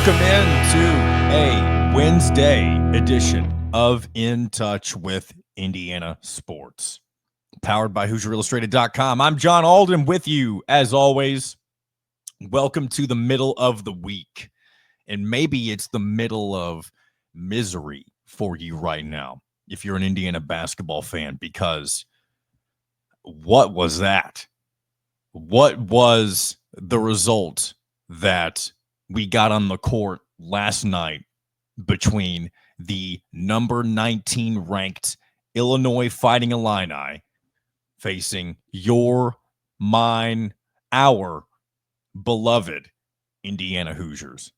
Welcome into a Wednesday edition of In Touch with Indiana Sports, powered by HoosierIllustrated.com. I'm John Alden with you, as always. Welcome to the middle of the week, and maybe it's the middle of misery for you right now if you're an Indiana basketball fan, because what was that? What was the result that we got on the court last night between the number 19 ranked Illinois Fighting Illini facing our beloved Indiana Hoosiers?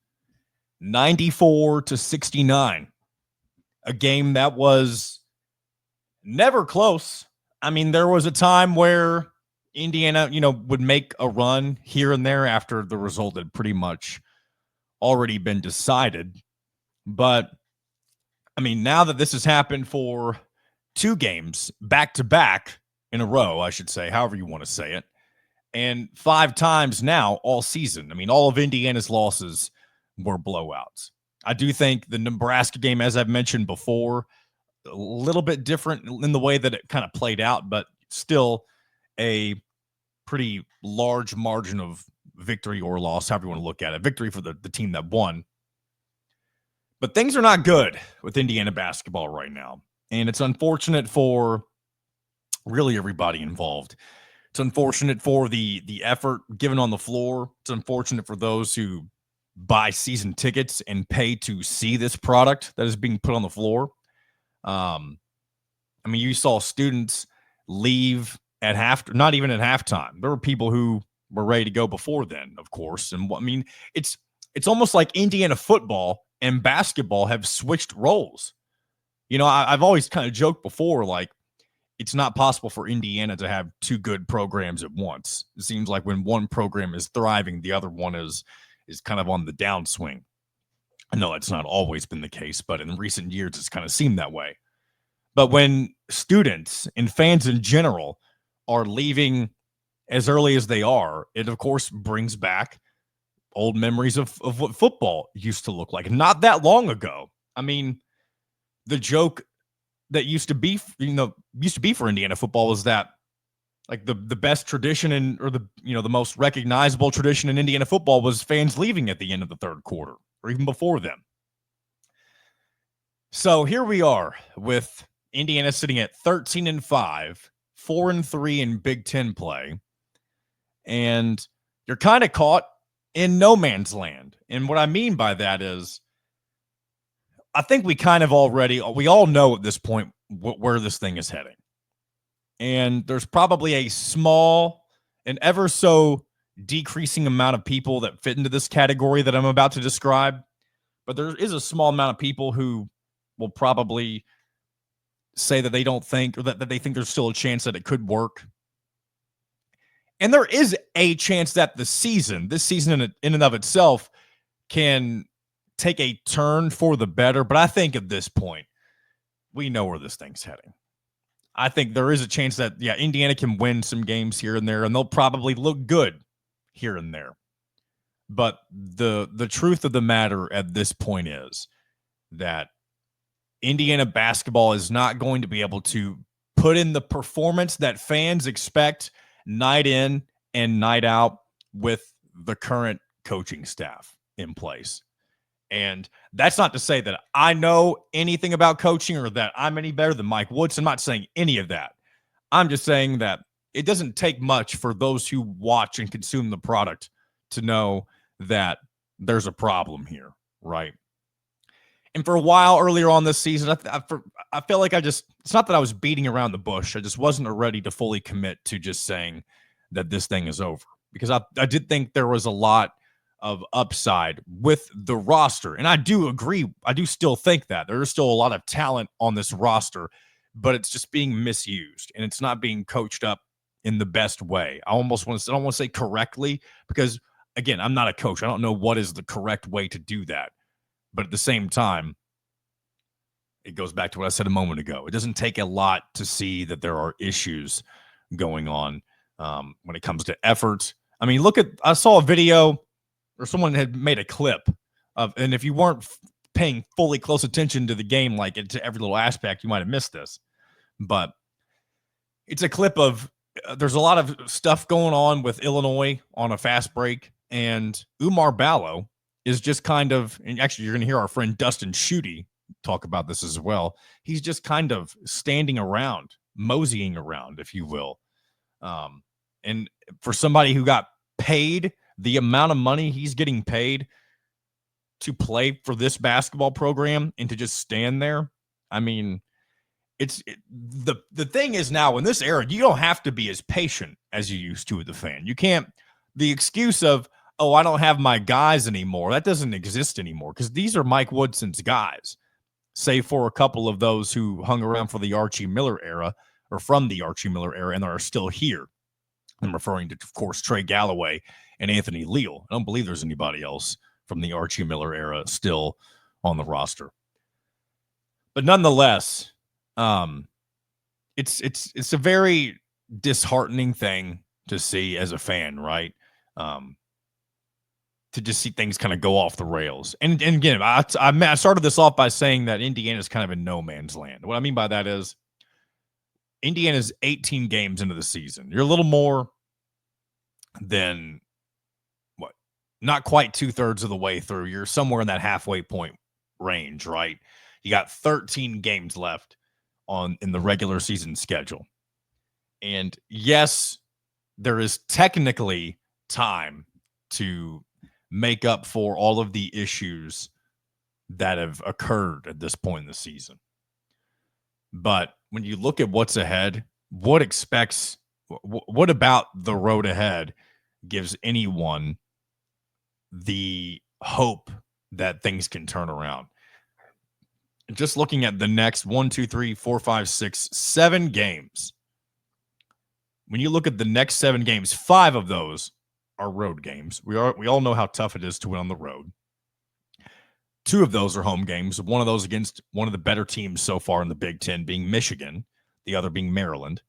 94-69, a game that was never close. I mean, there was a time where Indiana, would make a run here and there after the result had pretty much already been decided. But I mean, now that this has happened for two games back to back in a row, I should say, however you want to say it, and 5 times now all season. I mean, all of Indiana's losses were blowouts. I do think the Nebraska game, as I've mentioned before, a little bit different in the way that it kind of played out, but still a pretty large margin of victory or loss, however you want to look at it. Victory for the team that won. But things are not good with Indiana basketball right now. And it's unfortunate for really everybody involved. It's unfortunate for the effort given on the floor. It's unfortunate for those who buy season tickets and pay to see this product that is being put on the floor. I mean, you saw students leave at not even at halftime. There were people who were ready to go before then, of course. And I mean, it's almost like Indiana football and basketball have switched roles. I've always kind of joked before, like, it's not possible for Indiana to have two good programs at once. It seems like when one program is thriving, the other one is kind of on the downswing. I know it's not always been the case, but in recent years, it's kind of seemed that way. But when students and fans in general are leaving as early as they are, it, of course, brings back old memories of what football used to look like. Not that long ago. I mean, the joke that used to be for Indiana football was that, like, the best tradition or the most recognizable tradition in Indiana football was fans leaving at the end of the third quarter or even before then. So here we are with Indiana sitting at 13-5, 4-3 in Big Ten play, and you're kind of caught in no man's land. And what I mean by that is, I think we all know at this point where this thing is heading. And there's probably a small and ever so decreasing amount of people that fit into this category that I'm about to describe. But there is a small amount of people who will probably say that they don't think, or that they think there's still a chance that it could work. And there is a chance that this season in and of itself can take a turn for the better. But I think at this point, we know where this thing's heading. I think there is a chance that, Indiana can win some games here and there, and they'll probably look good here and there. But the truth of the matter at this point is that Indiana basketball is not going to be able to put in the performance that fans expect night in and night out with the current coaching staff in place. And that's not to say that I know anything about coaching or that I'm any better than Mike Woods. I'm not saying any of that. I'm just saying that it doesn't take much for those who watch and consume the product to know that there's a problem here, right? And for a while earlier on this season, I feel like it's not that I was beating around the bush. I just wasn't ready to fully commit to just saying that this thing is over, because I did think there was a lot of upside with the roster. And I do agree. I do still think that there is still a lot of talent on this roster, but it's just being misused and it's not being coached up in the best way. I don't want to say correctly, because again, I'm not a coach. I don't know what is the correct way to do that. But at the same time, it goes back to what I said a moment ago. It doesn't take a lot to see that there are issues going on when it comes to effort. I mean, I saw a video, or someone had made a clip And if you weren't paying fully close attention to the game, like to every little aspect, you might have missed this. But it's a clip of there's a lot of stuff going on with Illinois on a fast break, and Umar Ballo is just kind of, and actually you're going to hear our friend Dustin Schutte talk about this as well. He's just kind of standing around, moseying around, if you will. And for somebody who got paid the amount of money he's getting paid to play for this basketball program and to just stand there, I mean, the thing is now in this era, you don't have to be as patient as you used to with the fan. You can't, the excuse of, oh, I don't have my guys anymore, that doesn't exist anymore, because these are Mike Woodson's guys, save for a couple of those who hung around for the Archie Miller era or from the Archie Miller era and are still here. I'm referring to, of course, Trey Galloway and Anthony Leal. I don't believe there's anybody else from the Archie Miller era still on the roster. But nonetheless, it's a very disheartening thing to see as a fan, right? To just see things kind of go off the rails. And again, I started this off by saying that Indiana is kind of in no man's land. What I mean by that is Indiana's 18 games into the season. You're a little more than not quite 2/3 of the way through. You're somewhere in that halfway point range, right? You got 13 games left in the regular season schedule. And yes, there is technically time to make up for all of the issues that have occurred at this point in the season. But when you look at what's ahead, what about the road ahead gives anyone the hope that things can turn around? Just looking at the next 1, 2, 3, 4, 5, 6, 7 games. When you look at the next 7 games, 5 of those are road games. We all know how tough it is to win on the road. 2 of those are home games. One of those against one of the better teams so far in the Big Ten, being Michigan, the other being Maryland.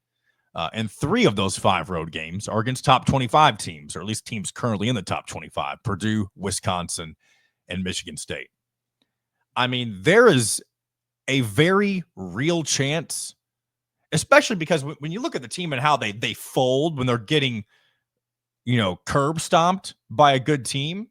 And 3 of those 5 road games are against top 25 teams, or at least teams currently in the top 25, Purdue, Wisconsin, and Michigan State. I mean, there is a very real chance, especially because when you look at the team and how they fold when they're getting, curb stomped by a good team,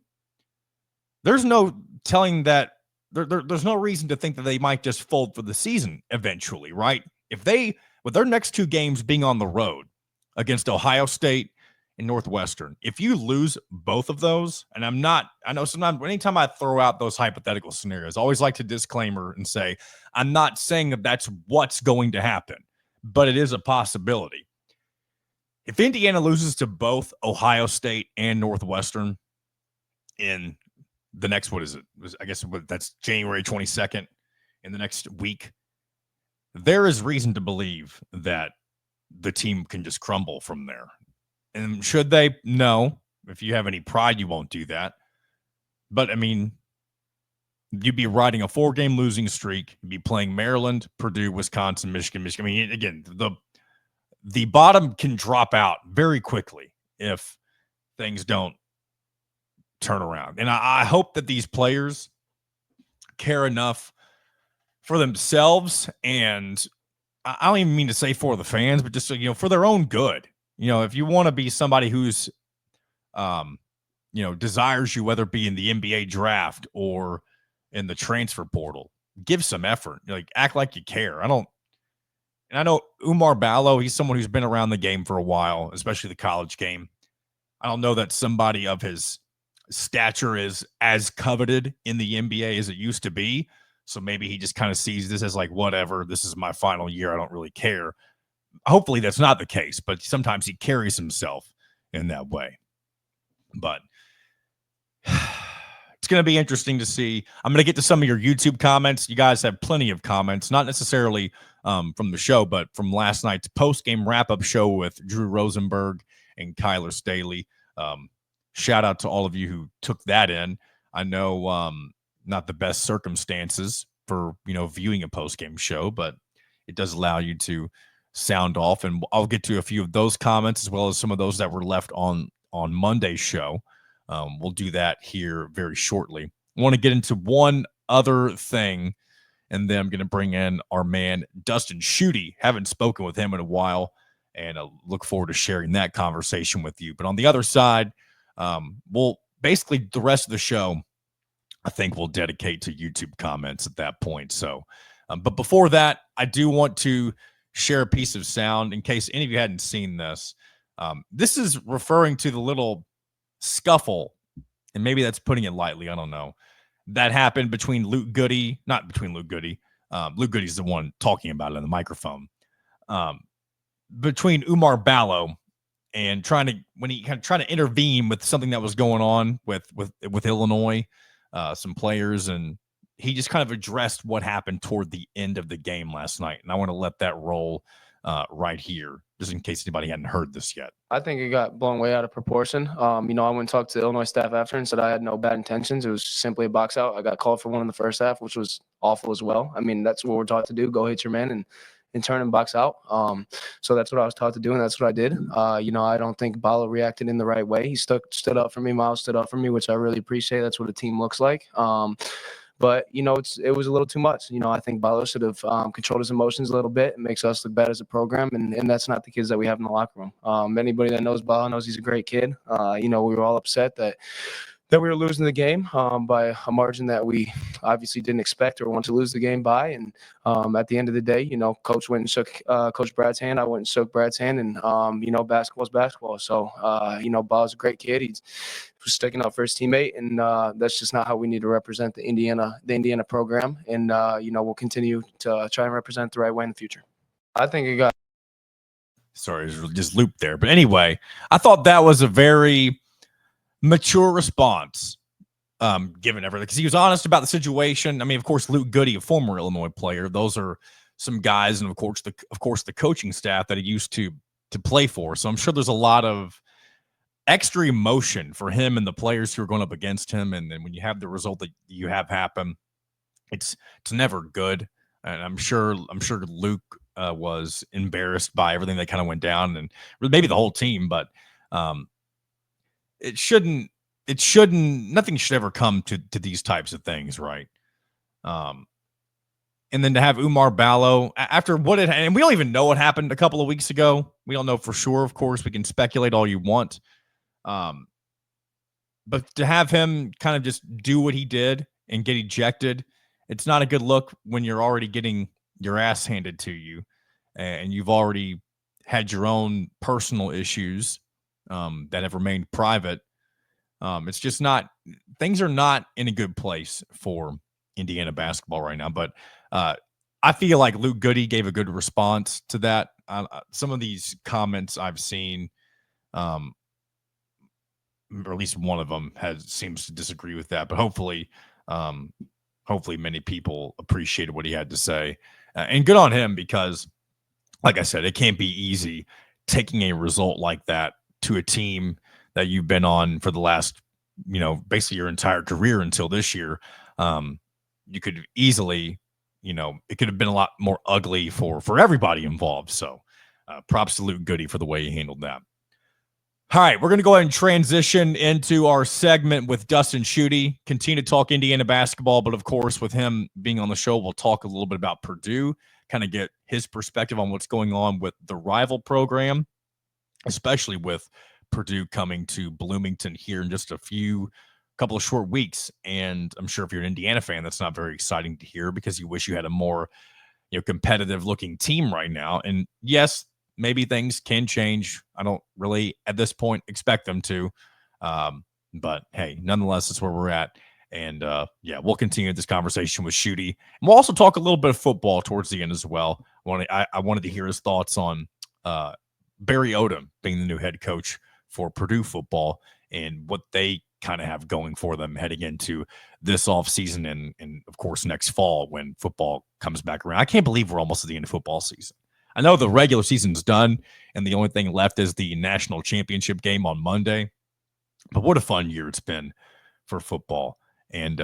there's no telling that there's no reason to think that they might just fold for the season eventually, right? With their next 2 games being on the road against Ohio State and Northwestern, if you lose both of those, and I know sometimes anytime I throw out those hypothetical scenarios, I always like to disclaimer and say, I'm not saying that that's what's going to happen, but it is a possibility. If Indiana loses to both Ohio State and Northwestern in the next, that's January 22nd, in the next week, there is reason to believe that the team can just crumble from there. And should they? No. If you have any pride, you won't do that. But, I mean, you'd be riding a 4-game losing streak. You'd be playing Maryland, Purdue, Wisconsin, Michigan. I mean, again, the bottom can drop out very quickly if things don't turn around. And I hope that these players care enough for themselves, and I don't even mean to say for the fans, but just for their own good. If you want to be somebody who's desires you, whether it be in the NBA draft or in the transfer portal, give some effort. Act like you care. I know Umar Ballo, he's someone who's been around the game for a while, especially the college game. I don't know that somebody of his stature is as coveted in the NBA as it used to be. So maybe he just kind of sees this as like, whatever, this is my final year, I don't really care. Hopefully that's not the case, but sometimes he carries himself in that way. But it's going to be interesting to see. I'm going to get to some of your YouTube comments. You guys have plenty of comments, not necessarily from the show, but from last night's post-game wrap-up show with Drew Rosenberg and Kyler Staley. Shout out to all of you who took that in. I know not the best circumstances for, viewing a post-game show, but it does allow you to sound off. And I'll get to a few of those comments as well as some of those that were left on Monday's show. We'll do that here very shortly. I want to get into one other thing, and then I'm going to bring in our man, Dustin Schutte. Haven't spoken with him in a while, and I look forward to sharing that conversation with you. But on the other side, we'll basically the rest of the show, I think we'll dedicate to YouTube comments at that point. So, but before that, I do want to share a piece of sound in case any of you hadn't seen this. This is referring to the little scuffle, and maybe that's putting it lightly. I don't know. That happened between not between Luke Goode. Luke Goody's the one talking about it on the microphone. Between Umar Ballo and trying to intervene with something that was going on with Illinois, some players, and he just kind of addressed what happened toward the end of the game last night. And I want to let that roll right here, just in case anybody hadn't heard this yet. I think it got blown way out of proportion. I went and talked to the Illinois staff after and said I had no bad intentions. It was simply a box out. I got called for one in the first half, which was awful as well. I mean, that's what we're taught to do. Go hit your man and turn and box out. So that's what I was taught to do, and that's what I did. I don't think Ballo reacted in the right way. He stood up for me. Miles stood up for me, which I really appreciate. That's what a team looks like. But, it was a little too much. I think Ballo should have controlled his emotions a little bit. It makes us look bad as a program, and that's not the kids that we have in the locker room. Anybody that knows Ballo knows he's a great kid. We were all upset that we were losing the game by a margin that we obviously didn't expect or want to lose the game by. And at the end of the day, Coach went and shook Coach Brad's hand. I went and shook Brad's hand, and basketball's basketball. So Ballo's a great kid. He was sticking up for his teammate, and that's just not how we need to represent the Indiana program. And we'll continue to try and represent the right way in the future. I think it got. Sorry, just looped there. But anyway, I thought that was a very mature response, given everything, because he was honest about the situation. I mean, of course, Luke Goode, a former Illinois player, those are some guys, and of course the coaching staff that he used to play for. So I'm sure there's a lot of extra emotion for him and the players who are going up against him. And then when you have the result that you have happen, it's never good. And I'm sure Luke was embarrassed by everything that kind of went down, and maybe the whole team, but nothing should ever come to these types of things, right? And then to have Umar Ballo after and we don't even know what happened a couple of weeks ago. We don't know for sure, of course. We can speculate all you want. But to have him kind of just do what he did and get ejected, it's not a good look when you're already getting your ass handed to you and you've already had your own personal issues that have remained private. It's just not, things are not in a good place for Indiana basketball right now. But I feel like Luke Goode gave a good response to that. Some of these comments I've seen, or at least one of them seems to disagree with that. But hopefully many people appreciated what he had to say. And good on him, because, like I said, it can't be easy taking a result like that to a team that you've been on for the last, basically your entire career until this year. You could easily, it could have been a lot more ugly for everybody involved. So props to Luke Goode for the way he handled that. All right, we're going to go ahead and transition into our segment with Dustin Schutte, continue to talk Indiana basketball, but of course, with him being on the show, we'll talk a little bit about Purdue, kind of get his perspective on what's going on with the rival program, especially with Purdue coming to Bloomington here in just a couple of short weeks. And I'm sure if you're an Indiana fan, that's not very exciting to hear, because you wish you had a more competitive looking team right now. And yes, maybe things can change. I don't really at this point expect them to. But hey, nonetheless, that's where we're at. And we'll continue this conversation with Schutte. And we'll also talk a little bit of football towards the end as well. I wanted to hear his thoughts on Barry Odom being the new head coach for Purdue football and what they kind of have going for them heading into this offseason and of course next fall when football comes back around. I can't believe we're almost at the end of football season. I know the regular season's done and the only thing left is the national championship game on Monday, but what a fun year it's been for football. And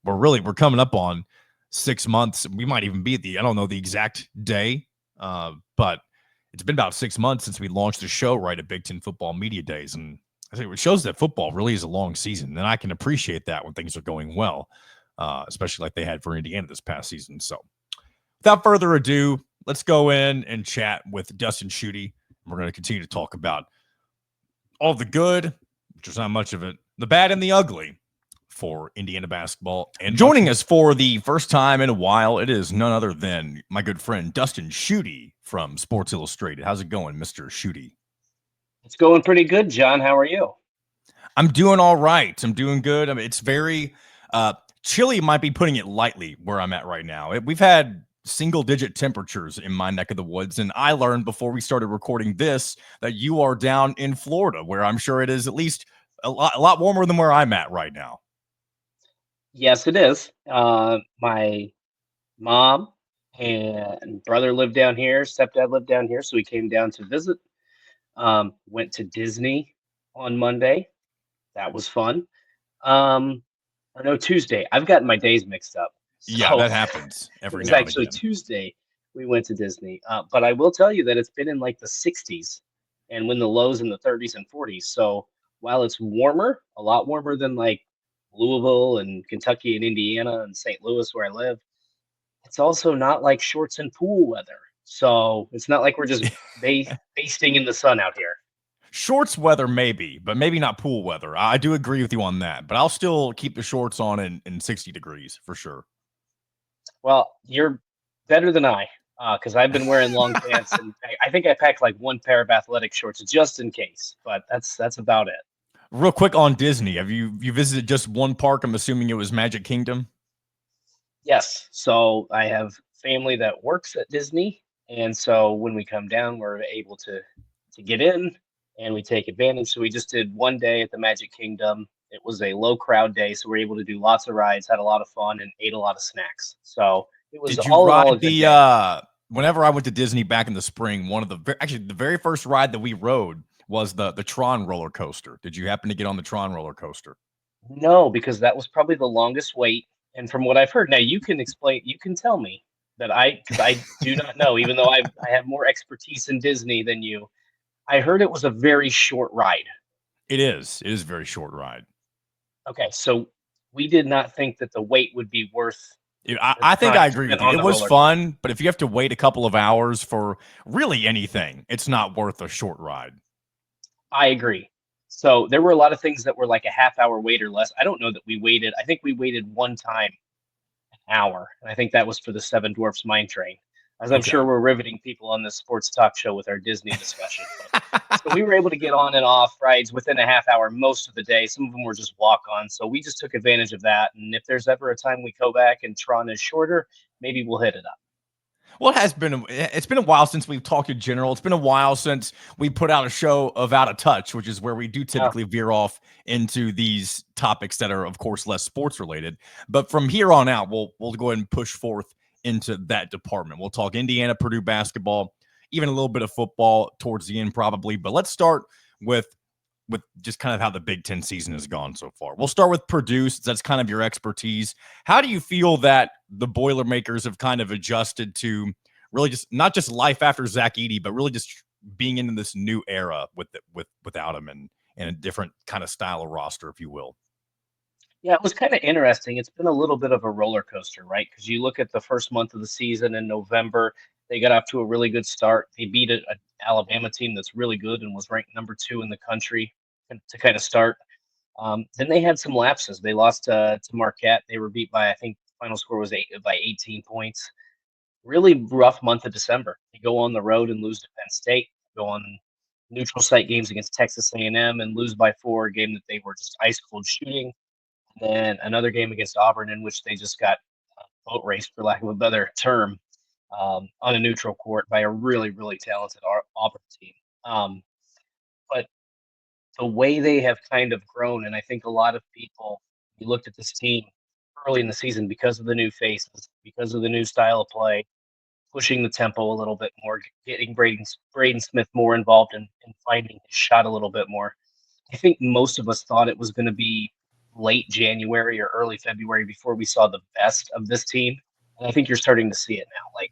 we're coming up on 6 months. We might even be I don't know the exact day, but it's been about 6 months since we launched the show right at Big Ten Football Media Days. And I think it shows that football really is a long season, and I can appreciate that when things are going well, especially like they had for Indiana this past season. So, without further ado, let's go in and chat with Dustin Schutte. We're going to continue to talk about all the good, which is not much of it, the bad and the ugly for Indiana basketball. And joining us for the first time in a while, it is none other than my good friend Dustin Schutte from Sports Illustrated. How's it going, Mr. Schutte? It's going pretty good, John. How are you? I'm doing all right. I'm doing good. I mean, it's very chilly, might be putting it lightly where I'm at right now. We've had single-digit temperatures in my neck of the woods, and I learned before we started recording this that you are down in Florida, where I'm sure it is at least a lot warmer than where I'm at right now. Yes, it is. My mom and brother live down here. Stepdad lived down here, so we came down to visit. Went to Disney on Monday. That was fun. Or no, Tuesday. I've gotten my days mixed up. Yeah, that happens It every was now and actually again. Tuesday we went to Disney. But I will tell you that it's been in like the 60s and when the lows in the 30s and 40s. So while it's warmer, a lot warmer than like Louisville and Kentucky and Indiana and St. Louis where I live, it's also not like shorts and pool weather. So it's not like we're just basting in the sun out here. Shorts weather, maybe, but maybe not pool weather. I do agree with you on that, but I'll still keep the shorts on in 60 degrees for sure. Well, you're better than I, because I've been wearing long pants, and I think I packed like one pair of athletic shorts just in case. But that's about it. Real quick on Disney, have you visited just one park? I'm assuming it was Magic Kingdom. Yes. So I have family that works at Disney, and so when we come down, we're able to get in, and we take advantage. So we just did one day at the Magic Kingdom. It was a low crowd day, so we're able to do lots of rides, had a lot of fun, and ate a lot of snacks. So it was Did you all in all a ride good day. whenever I went to Disney back in the spring, one of the very first ride that we rode was the Tron roller coaster. Did you happen to get on the Tron roller coaster? No, because that was probably the longest wait. And from what I've heard, now you can tell me that because I do not know, even though I have more expertise in Disney than you. I heard it was a very short ride. It is. It is a very short ride. Okay, so we did not think that the wait would be worth the I think I time agree spent with you. on It the was roller coaster. fun, but if you have to wait a couple of hours for really anything, it's not worth a short ride. I agree. So there were a lot of things that were like a half hour wait or less. I don't know that we waited. I think we waited one time hour. And I think that was for the Seven Dwarfs Mine Train. As I'm Okay. sure we're riveting people on this sports talk show with our Disney discussion. But, so we were able to get on and off rides within a half hour most of the day. Some of them were just walk on. So we just took advantage of that. And if there's ever a time we go back and Tron is shorter, maybe we'll hit it up. Well, it's been a while since we've talked in general. It's been a while since we put out a show of Out of Touch, which is where we do typically veer off into these topics that are, of course, less sports related. But from here on out, we'll go ahead and push forth into that department. We'll talk Indiana, Purdue basketball, even a little bit of football towards the end, probably. But let's start with just kind of how the Big Ten season has gone so far. We'll start with Purdue, since that's kind of your expertise. How do you feel that the Boilermakers have kind of adjusted to really just not just life after Zach Edey, but really just being into this new era without him and a different kind of style of roster, if you will? Yeah, it was kind of interesting. It's been a little bit of a roller coaster, right? Because you look at the first month of the season in November, they got off to a really good start. They beat a Alabama team that's really good and was ranked number 2 in the country to kind of start. Then they had some lapses. They lost to Marquette. They were beat by, I think, final score was by 18 points. Really rough month of December. They go on the road and lose to Penn State. Go on neutral site games against Texas A&M and lose by 4, a game that they were just ice cold shooting. Then another game against Auburn in which they just got boat raced, for lack of a better term, on a neutral court by a really, really talented Auburn team. But the way they have kind of grown, and I think a lot of people, you looked at this team early in the season because of the new faces, because of the new style of play, pushing the tempo a little bit more, getting Braden Smith more involved in finding his shot a little bit more. I think most of us thought it was going to be late January or early February before we saw the best of this team. And I think you're starting to see it now. Like,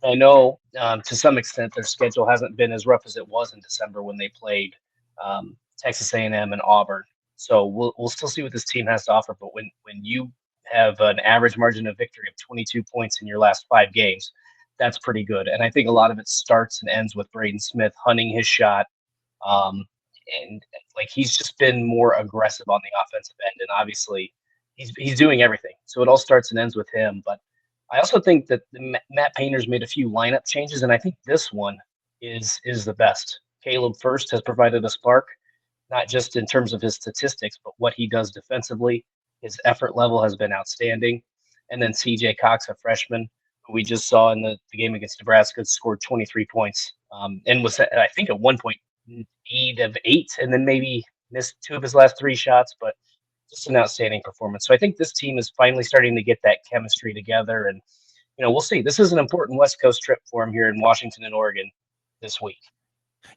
I know to some extent their schedule hasn't been as rough as it was in December when they played Texas A&M, and Auburn. So we'll still see what this team has to offer. But when you have an average margin of victory of 22 points in your last 5 games, that's pretty good. And I think a lot of it starts and ends with Braden Smith hunting his shot. Um, and like he's just been more aggressive on the offensive end, and obviously he's doing everything. So it all starts and ends with him. But I also think that Matt Painter's made a few lineup changes, and I think this one is the best. Caleb First has provided a spark, not just in terms of his statistics, but what he does defensively. His effort level has been outstanding. And then CJ Cox, a freshman, who we just saw in the game against Nebraska, scored 23 points and was, I think, at one point 8 of 8, and then maybe missed 2 of his last 3 shots, but just an outstanding performance. So I think this team is finally starting to get that chemistry together. And, we'll see. This is an important West Coast trip for him here in Washington and Oregon this week.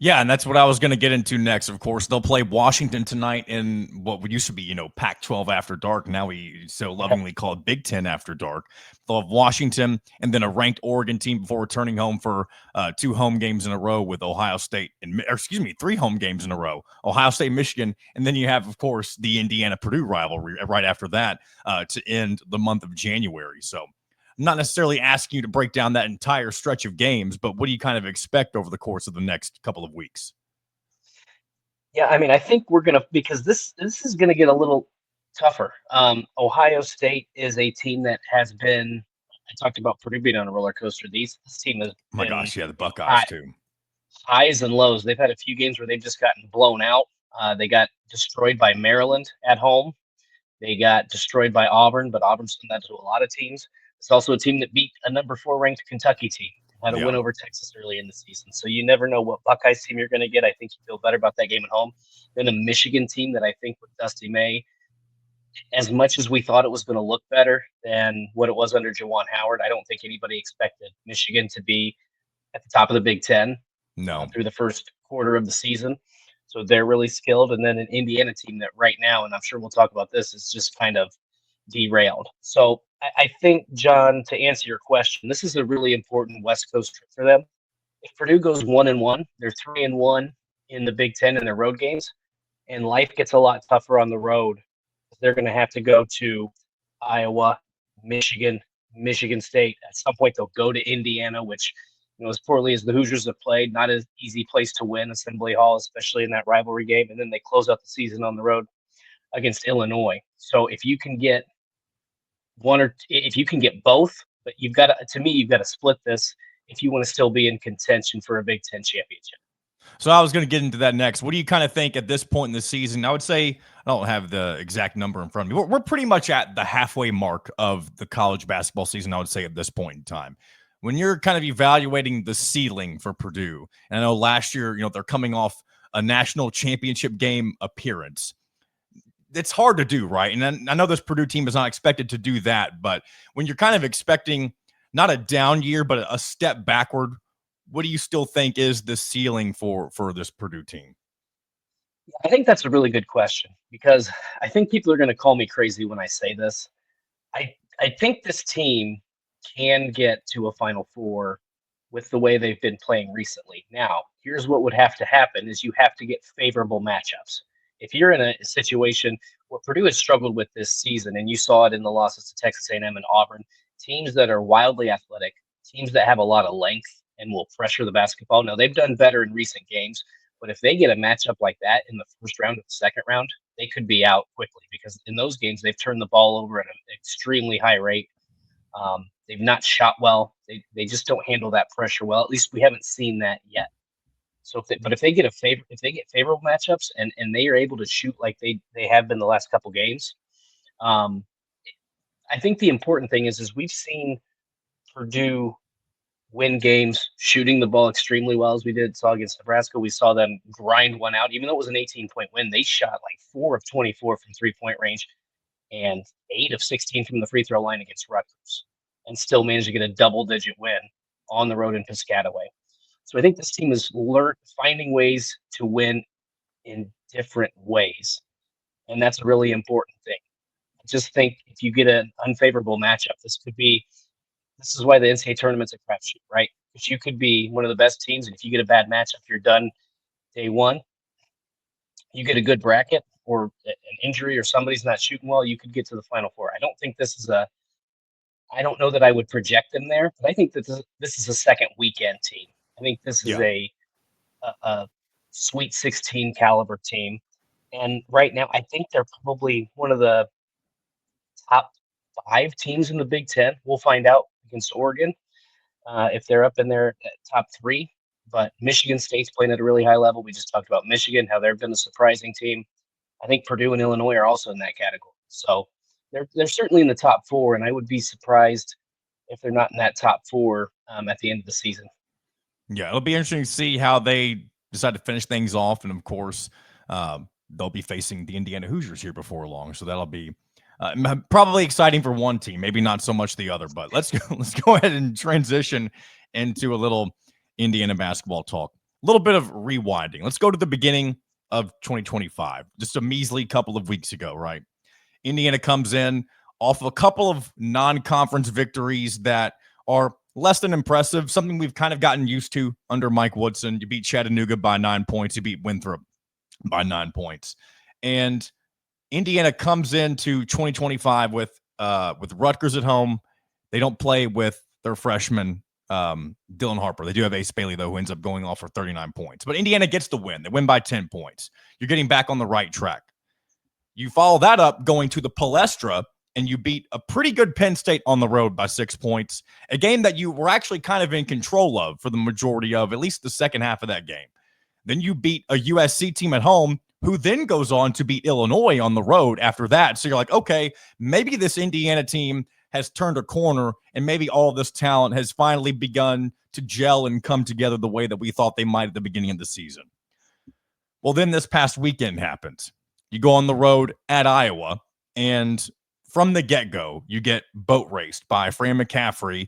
Yeah, and that's what I was going to get into next. Of course, they'll play Washington tonight in what used to be, Pac-12 after dark. Now we so lovingly call it Big Ten after dark. They'll have Washington and then a ranked Oregon team before returning home for 2 home games in a row with Ohio State, 3 home games in a row, Ohio State, Michigan, and then you have, of course, the Indiana-Purdue rivalry right after that to end the month of January. So not necessarily asking you to break down that entire stretch of games, but what do you kind of expect over the course of the next couple of weeks? Yeah, I mean, I think we're gonna because this is gonna get a little tougher. Ohio State is a team that has been. I talked about Purdue being on a roller coaster. This team has Oh my been gosh, yeah, the Buckeyes too. highs and lows. They've had a few games where they've just gotten blown out. They got destroyed by Maryland at home. They got destroyed by Auburn, but Auburn's done that to a lot of teams. It's also a team that beat a number 4 ranked Kentucky team. Had a win over Texas early in the season. So you never know what Buckeyes team you're going to get. I think you feel better about that game at home than a Michigan team that I think with Dusty May, as much as we thought it was going to look better than what it was under Juwan Howard, I don't think anybody expected Michigan to be at the top of the Big Ten through the first quarter of the season. So they're really skilled. And then an Indiana team that right now, and I'm sure we'll talk about this, is just kind of derailed. So I think, John, to answer your question, this is a really important West Coast trip for them. If Purdue goes 1-1, they're 3-1 in the Big Ten in their road games, and life gets a lot tougher on the road. They're going to have to go to Iowa, Michigan, Michigan State. At some point, they'll go to Indiana, which, as poorly as the Hoosiers have played, not an easy place to win, Assembly Hall, especially in that rivalry game. And then they close out the season on the road against Illinois. So if you can get if you can get both, but you've got to split this if you want to still be in contention for a Big Ten championship. So I was going to get into that next. What do you kind of think at this point in the season? I would say I don't have the exact number in front of me. We're pretty much at the halfway mark of the college basketball season, I would say, at this point in time. When you're kind of evaluating the ceiling for Purdue, and I know last year, they're coming off a national championship game appearance. It's hard to do, right? And I know this Purdue team is not expected to do that, but when you're kind of expecting not a down year, but a step backward, what do you still think is the ceiling for this Purdue team? I think that's a really good question because I think people are going to call me crazy when I say this. I think this team can get to a Final Four with the way they've been playing recently. Now, here's what would have to happen is you have to get favorable matchups. If you're in a situation where Purdue has struggled with this season, and you saw it in the losses to Texas A&M and Auburn, teams that are wildly athletic, teams that have a lot of length and will pressure the basketball. Now, they've done better in recent games, but if they get a matchup like that in the first round or the second round, they could be out quickly because in those games, they've turned the ball over at an extremely high rate. They've not shot well. They just don't handle that pressure well. At least we haven't seen that yet. So, if they get favorable matchups and they are able to shoot like they have been the last couple games, I think the important thing is we've seen Purdue win games shooting the ball extremely well as we saw against Nebraska. We saw them grind one out, even though it was an 18-point win. They shot like 4 of 24 from 3-point range and 8 of 16 from the free throw line against Rutgers, and still managed to get a double-digit win on the road in Piscataway. So I think this team has learned finding ways to win in different ways, and that's a really important thing. I just think if you get an unfavorable matchup, this is why the NCAA tournament's a crapshoot, right? Because you could be one of the best teams, and if you get a bad matchup, you're done day one. you get a good bracket or an injury or somebody's not shooting well, you could get to the Final Four. I don't know that I would project them there, but I think that this is a second weekend team. I think this is Yeah. a Sweet 16 caliber team. And right now, I think they're probably one of the top 5 teams in the Big Ten. We'll find out against Oregon if they're up in their top 3. But Michigan State's playing at a really high level. We just talked about Michigan, how they've been a surprising team. I think Purdue and Illinois are also in that category. So they're certainly in the top 4, and I would be surprised if they're not in that top 4 at the end of the season. Yeah, it'll be interesting to see how they decide to finish things off, and of course, they'll be facing the Indiana Hoosiers here before long, so that'll be probably exciting for one team, maybe not so much the other. But let's go ahead and transition into a little Indiana basketball talk. A little bit of rewinding. Let's go to the beginning of 2025, just a measly couple of weeks ago, right? Indiana comes in off of a couple of non-conference victories that are less than impressive, something we've kind of gotten used to under Mike Woodson. You beat Chattanooga by 9 points. You beat Winthrop by 9 points. And Indiana comes into 2025 with Rutgers at home. They don't play with their freshman, Dylan Harper. They do have Ace Bailey, though, who ends up going off for 39 points. But Indiana gets the win. They win by 10 points. You're getting back on the right track. You follow that up going to the Palestra, and you beat a pretty good Penn State on the road by 6 points, a game that you were actually kind of in control of for the majority of at least the second half of that game. Then you beat a USC team at home, who then goes on to beat Illinois on the road after that. So you're like, okay, maybe this Indiana team has turned a corner, and maybe all this talent has finally begun to gel and come together the way that we thought they might at the beginning of the season. Well, then this past weekend happens. You go on the road at Iowa, and from the get-go, you get boat raced by Fran McCaffrey,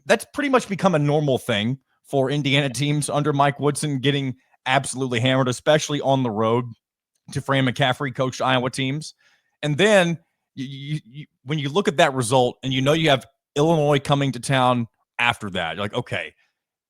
that's pretty much become a normal thing for Indiana teams under Mike Woodson, getting absolutely hammered, especially on the road to Fran McCaffrey coached Iowa teams. And then when you look at that result and you have Illinois coming to town after that, you're like, okay,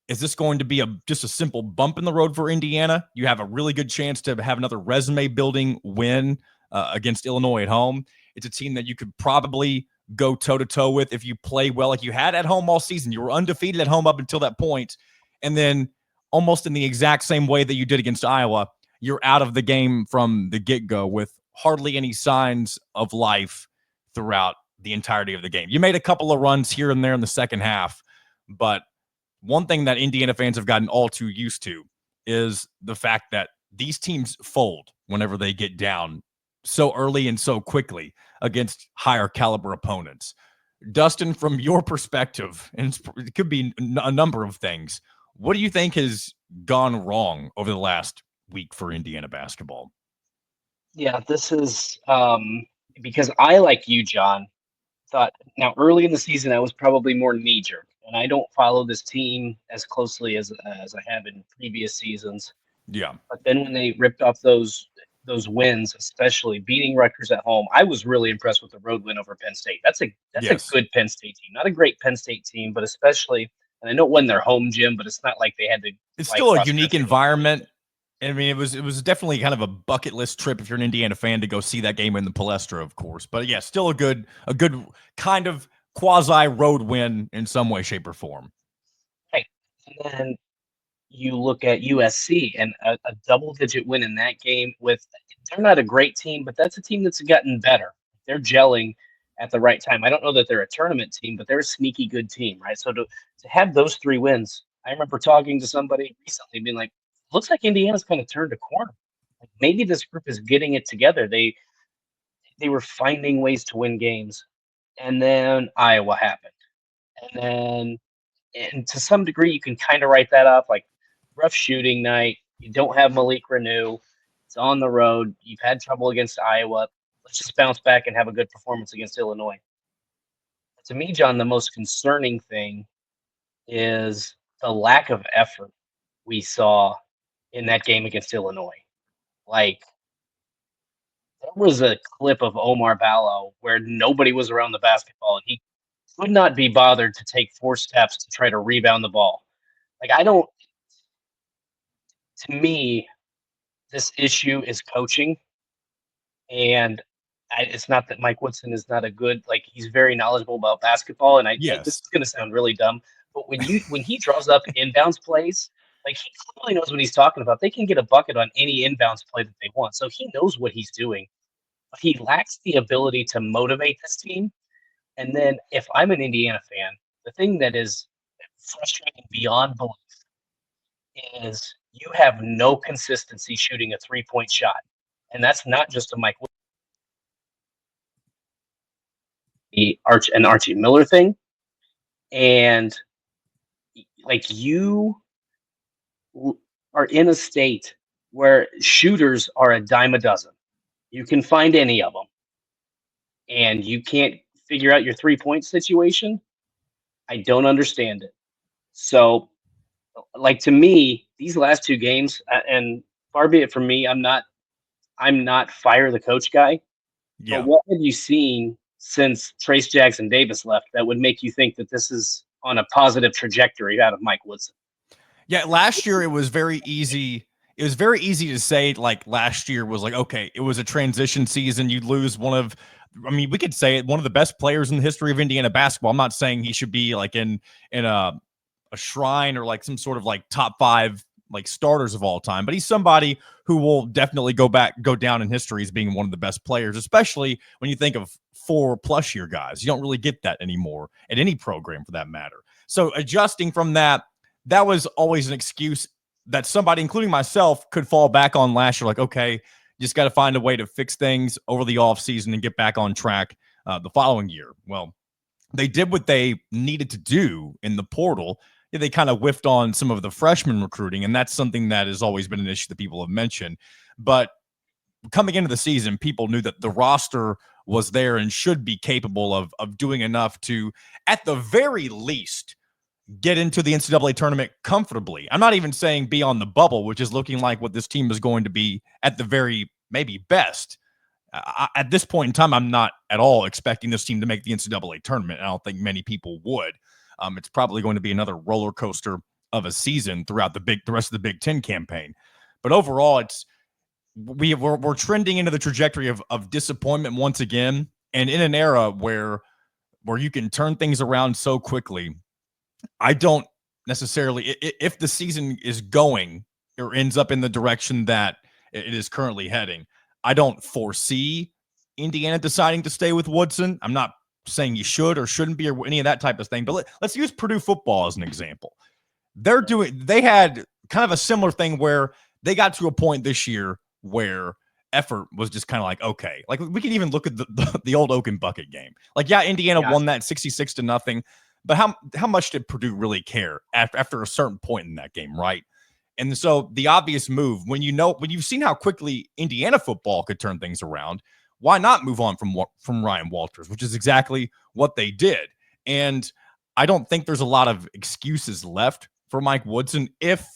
is this going to be just a simple bump in the road for Indiana? You have a really good chance to have another resume-building win against Illinois at home. It's a team that you could probably go toe-to-toe with if you play well like you had at home all season. You were undefeated at home up until that point. And then almost in the exact same way that you did against Iowa, you're out of the game from the get-go with hardly any signs of life throughout the entirety of the game. You made a couple of runs here and there in the second half, but one thing that Indiana fans have gotten all too used to is the fact that these teams fold whenever they get down so early and so quickly against higher caliber opponents. Dustin, from your perspective, and it could be a number of things, what do you think has gone wrong over the last week for Indiana basketball? Yeah, this is because I, like you, John, thought now early in the season I was probably more knee jerk, and I don't follow this team as closely as I have in previous seasons. Yeah. But then when they ripped off those wins, especially beating Rutgers at home, I was really impressed with the road win over Penn State. That's a good Penn State team, not a great Penn State team, but especially, and I know it wasn't their home gym, but it's not like they had to. It's still a unique environment. I mean, it was definitely kind of a bucket list trip if you're an Indiana fan to go see that game in the Palestra, of course. But yeah, still a good kind of quasi road win in some way, shape, or form. Right. And then you look at USC and a double-digit win in that game they're not a great team, but that's a team that's gotten better. They're gelling at the right time. I don't know that they're a tournament team, but they're a sneaky good team, right? So to have those 3 wins, I remember talking to somebody recently being like, looks like Indiana's kind of turned a corner. Like maybe this group is getting it together. They were finding ways to win games. And then Iowa happened. And to some degree, you can kind of write that off, like rough shooting night. You don't have Malik Renew. It's on the road. You've had trouble against Iowa. Let's just bounce back and have a good performance against Illinois. To me, John, the most concerning thing is the lack of effort we saw in that game against Illinois. Like, there was a clip of Omar Ballo where nobody was around the basketball, and he could not be bothered to take 4 steps to try to rebound the ball. Like, to me, this issue is coaching, and it's not that Mike Woodson is not a good, like, he's very knowledgeable about basketball, and this Yes. is going to sound really dumb, but when he draws up inbounds plays, like, he clearly knows what he's talking about. They can get a bucket on any inbounds play that they want, so he knows what he's doing. But he lacks the ability to motivate this team. And then, if I'm an Indiana fan, the thing that is frustrating beyond belief is you have no consistency shooting a 3-point shot, and that's not just a Mike Archie Miller thing. And like, you are in a state where shooters are a dime a dozen. You can find any of them, and you can't figure out your 3-point situation. I don't understand it. So, like, to me, these last two games, and far be it from me, I'm not fire the coach guy. Yeah. But what have you seen since Trace Jackson Davis left that would make you think that this is on a positive trajectory out of Mike Woodson? Yeah, last year it was very easy. It was very easy to say, like, last year was like, okay, it was a transition season. You'd lose we could say it, one of the best players in the history of Indiana basketball. I'm not saying he should be like in a shrine or like some sort of like top 5 like starters of all time, but he's somebody who will definitely go down in history as being one of the best players, especially when you think of 4+ year guys. You don't really get that anymore at any program for that matter. So adjusting from that was always an excuse that somebody, including myself, could fall back on last year. Like, okay, just got to find a way to fix things over the offseason and get back on track the following year. Well, they did what they needed to do in the portal. They kind of whiffed on some of the freshman recruiting, and that's something that has always been an issue that people have mentioned. But coming into the season, people knew that the roster was there and should be capable of doing enough to, at the very least, get into the NCAA tournament comfortably. I'm not even saying be on the bubble, which is looking like what this team is going to be at the very maybe best. At this point in time, I'm not at all expecting this team to make the NCAA tournament. I don't think many people would. It's probably going to be another roller coaster of a season throughout the rest of the Big Ten campaign. But overall, we're trending into the trajectory of disappointment once again, and in an era where you can turn things around so quickly. I don't necessarily, if the season is going or ends up in the direction that it is currently heading, I don't foresee Indiana deciding to stay with Woodson. I'm not saying you should or shouldn't be or any of that type of thing, but let's use Purdue football as an example. They had kind of a similar thing where they got to a point this year where effort was just kind of like, okay, like we can even look at the old Oak and Bucket game. Like, yeah, Indiana won that 66-0, but how much did Purdue really care after a certain point in that game, right? And so the obvious move, when you've seen how quickly Indiana football could turn things around, why not move on from Ryan Walters, which is exactly what they did. And I don't think there's a lot of excuses left for Mike Woodson if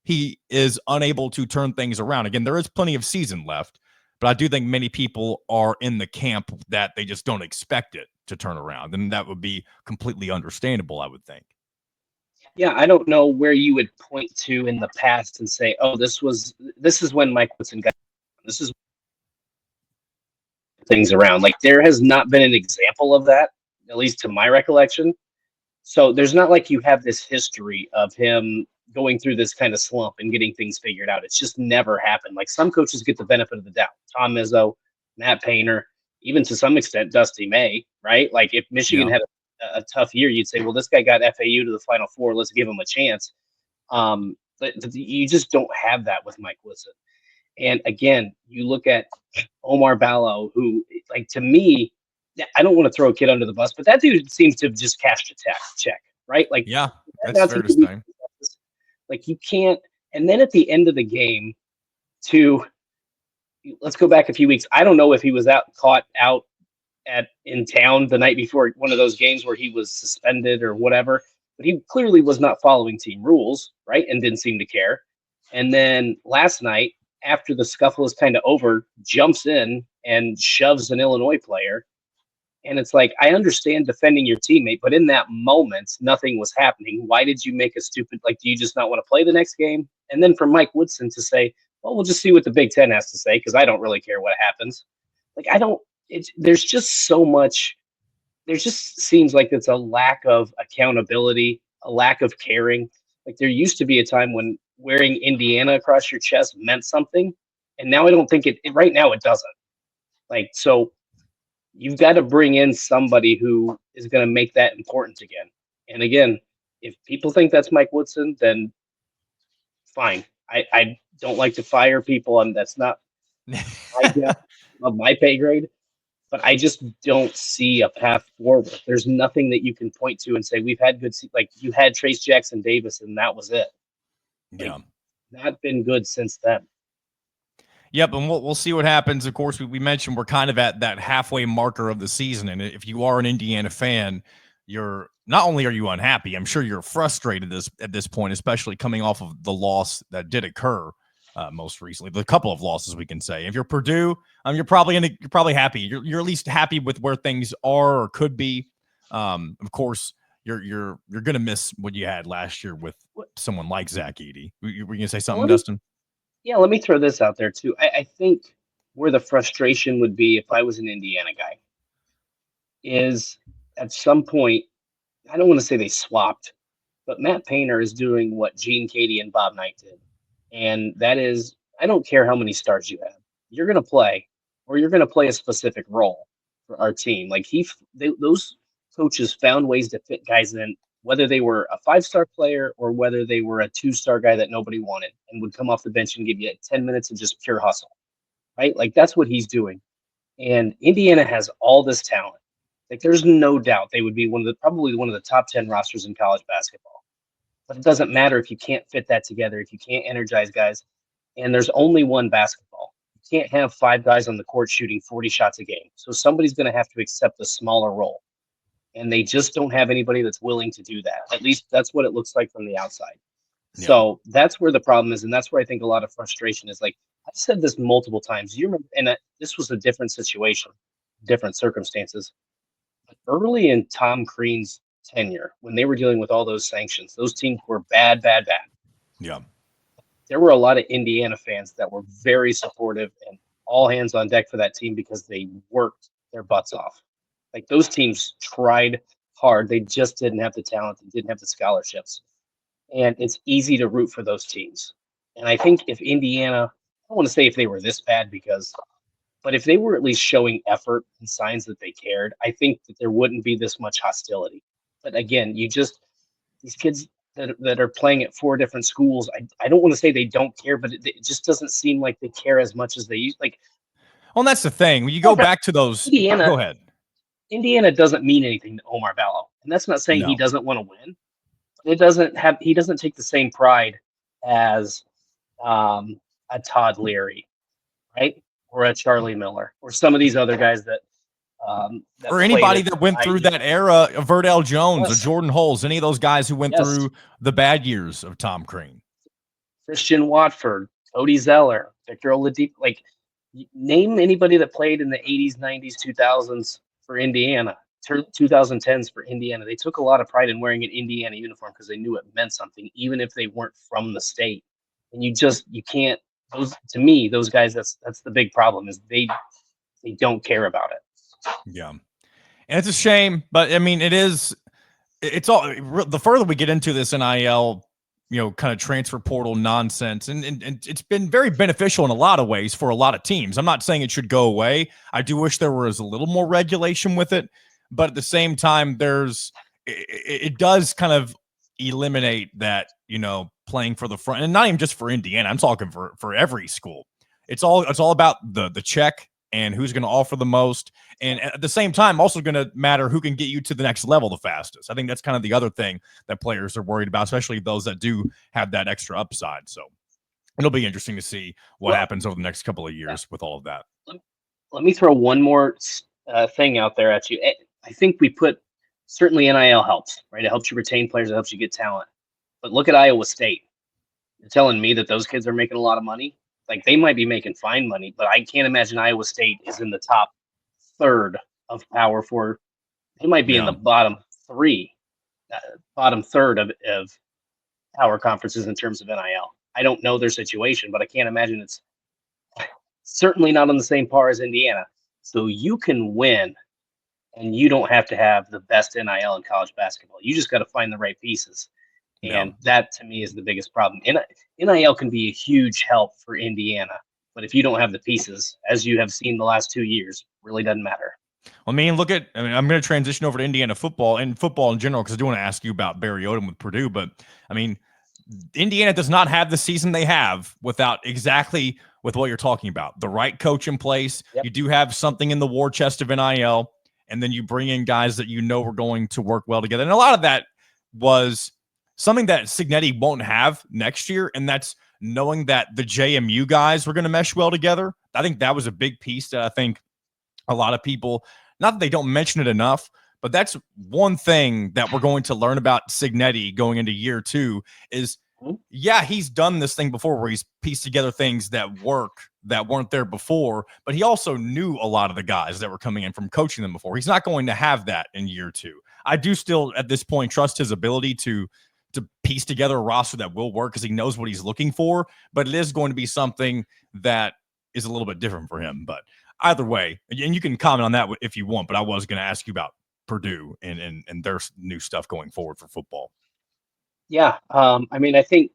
he is unable to turn things around. Again, there is plenty of season left, but I do think many people are in the camp that they just don't expect it to turn around. And that would be completely understandable, I would think. Yeah, I don't know where you would point to in the past and say, oh, this is when Mike Woodson got, this is things around. Like, there has not been an example of that, at least to my recollection. So there's not like you have this history of him going through this kind of slump and getting things figured out. It's just never happened. Like, some coaches get the benefit of the doubt. Tom Izzo, Matt Painter, even to some extent Dusty May, right? Like, if Michigan had a tough year, you'd say, well, this guy got FAU to the Final Four. Let's give him a chance. But you just don't have that with Mike Woodson. And again, you look at Omar Ballo, who, like, to me, I don't want to throw a kid under the bus, but that dude seems to have just cashed a check, right? Like, yeah, that's fair to say. Like, you can't. And then at the end of the game, let's go back a few weeks. I don't know if he was caught out in town the night before one of those games where he was suspended or whatever, but he clearly was not following team rules, right? And didn't seem to care. And then last night, after the scuffle is kind of over, jumps in and shoves an Illinois player. And it's like, I understand defending your teammate, but in that moment, nothing was happening. Why did you make a stupid, like, do you just not want to play the next game? And then for Mike Woodson to say, well, we'll just see what the Big Ten has to say because I don't really care what happens. Like, I don't, there's just so much, there just seems like it's a lack of accountability, a lack of caring. Like, there used to be a time when wearing Indiana across your chest meant something. And now I don't think right now it doesn't. Like, so you've got to bring in somebody who is going to make that important again. And again, if people think that's Mike Woodson, then fine. I don't like to fire people, and that's not my depth of my pay grade. But I just don't see a path forward. There's nothing that you can point to and say we've had good. Like, you had Trace Jackson Davis, and that was it. Like, Yeah. not been good since then. Yep, and we'll see what happens. Of course, we mentioned we're kind of at that halfway marker of the season, and if you are an Indiana fan, you're not only are you unhappy, I'm sure you're frustrated at this point, especially coming off of the loss that did occur most recently. The couple of losses we can say. If you're Purdue, you're probably happy. You're at least happy with where things are or could be. Of course, you're gonna miss what you had last year with someone like Zach Edey. Were you gonna say something, Dustin? Yeah, let me throw this out there too. I think where the frustration would be if I was an Indiana guy is at some point, I don't want to say they swapped, but Matt Painter is doing what Gene Katie and Bob Knight did. And that is, I don't care how many stars you have. You're going to play, or you're going to play a specific role for our team. Like, those coaches found ways to fit guys in, whether they were a 5-star player or whether they were a 2-star guy that nobody wanted and would come off the bench and give you 10 minutes of just pure hustle, right? Like, that's what he's doing. And Indiana has all this talent. Like, there's no doubt they would be probably one of the top 10 rosters in college basketball. But it doesn't matter if you can't fit that together, if you can't energize guys. And there's only one basketball. You can't have 5 guys on the court shooting 40 shots a game. So somebody's going to have to accept a smaller role. And they just don't have anybody that's willing to do that. At least that's what it looks like from the outside. Yeah. So that's where the problem is. And that's where I think a lot of frustration is. Like, I've said this multiple times. You remember, and this was a different situation, different circumstances. But early in Tom Crean's tenure, when they were dealing with all those sanctions, those teams were bad. Yeah. There were a lot of Indiana fans that were very supportive and all hands on deck for that team because they worked their butts off. Like, those teams tried hard. They just didn't have the talent. They didn't have the scholarships. And it's easy to root for those teams. And I think if Indiana, I don't want to say if they were this bad but if they were at least showing effort and signs that they cared, I think that there wouldn't be this much hostility. But again, these kids that are playing at 4 different schools, I don't want to say they don't care, but it just doesn't seem like they care as much as they used. Like, well, that's the thing. When you go back to those, go ahead. Indiana doesn't mean anything to Omar Ballo, and that's not saying he doesn't want to win. He doesn't take the same pride as a Todd Leary, right, or a Charlie Miller, or some of these other guys that or anybody that went through that era of Verdell Jones or Jordan Holes, any of those guys who went through the bad years of Tom Crean. Christian Watford, Cody Zeller, Victor Oladipo. Like, name anybody that played in the 80s, 90s, 2000s for Indiana, 2010s for Indiana. They took a lot of pride in wearing an Indiana uniform because they knew it meant something, even if they weren't from the state. And you can't. To me, those guys, that's the big problem, is they don't care about it. Yeah. And it's a shame, but I mean, it's all, the further we get into this NIL, kind of transfer portal nonsense, and it's been very beneficial in a lot of ways for a lot of teams. I'm not saying it should go away. I do wish there was a little more regulation with it, but at the same time, it does kind of eliminate that, playing for the front, and not even just for Indiana. I'm talking for every school. It's all about the check and who's going to offer the most. And at the same time, also going to matter who can get you to the next level the fastest. I think that's kind of the other thing that players are worried about, especially those that do have that extra upside. So it'll be interesting to see what happens over the next couple of years with all of that. Let me throw one more thing out there at you. I think certainly NIL helps, right? It helps you retain players. It helps you get talent. But look at Iowa State. You're telling me that those kids are making a lot of money? Like, they might be making fine money, but I can't imagine Iowa State is in the top third of Power 4. They might be in the bottom third of power conferences in terms of NIL. I don't know their situation, but I can't imagine it's certainly not on the same par as Indiana. So you can win, and you don't have to have the best NIL in college basketball. You just got to find the right pieces. Yeah. And that, to me, is the biggest problem. NIL can be a huge help for Indiana, but if you don't have the pieces, as you have seen the last 2 years, really doesn't matter. I mean, I'm going to transition over to Indiana football and football in general because I do want to ask you about Barry Odom with Purdue. But, I mean, Indiana does not have the season they have without exactly with what you're talking about. The right coach in place. Yep. You do have something in the war chest of NIL, and then you bring in guys that you know are going to work well together. And a lot of that was something that Signetti won't have next year, and that's knowing that the JMU guys were going to mesh well together. I think that was a big piece that I think a lot of people, not that they don't mention it enough, but that's one thing that we're going to learn about Signetti going into year 2 is, yeah, he's done this thing before where he's pieced together things that work that weren't there before, but he also knew a lot of the guys that were coming in from coaching them before. He's not going to have that in year 2. I do still, at this point, trust his ability to piece together a roster that will work because he knows what he's looking for, but it is going to be something that is a little bit different for him. But either way, and you can comment on that if you want, but I was going to ask you about Purdue and their new stuff going forward for football. Yeah. I mean, I think